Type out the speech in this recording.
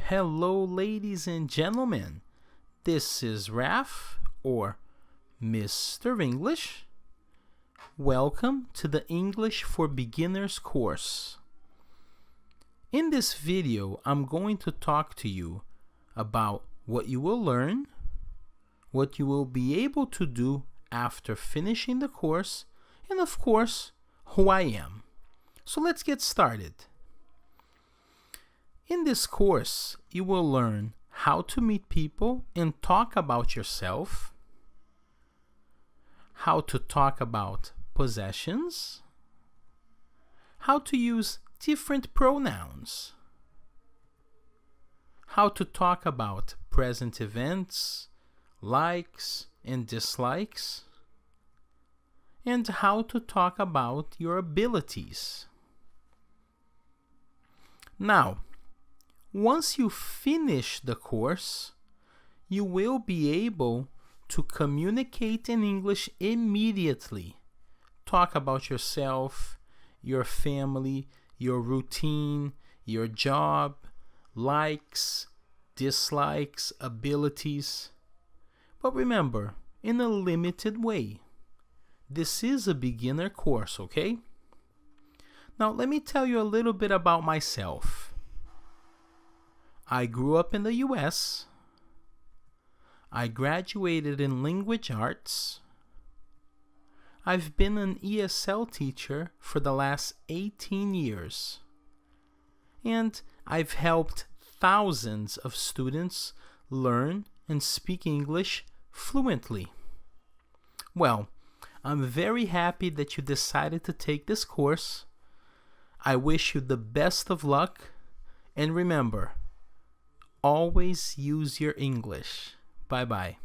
Hello, ladies and gentlemen. This is Raf, or Mr. English. Welcome to the English for Beginners course. In this video, I'm going to talk to you about what you will learn, what you will be able to do after finishing the course, and of course, who I am. So let's get started. In this course, you will learn how to meet people and talk about yourself, how to talk about possessions, how to use different pronouns, how to talk about present events, likes and dislikes, and how to talk about your abilities. Now, once you finish the course, you will be able to communicate in English immediately. Talk about yourself, your family, your routine, your job, likes, dislikes, abilities. But remember, in a limited way. This is a beginner course, okay? Now, let me tell you a little bit about myself. I grew up in the US. I graduated in language arts. I've been an ESL teacher for the last 18 years. And I've helped thousands of students learn and speak English fluently. Well, I'm very happy that you decided to take this course. I wish you the best of luck, and remember, always use your English. Bye-bye.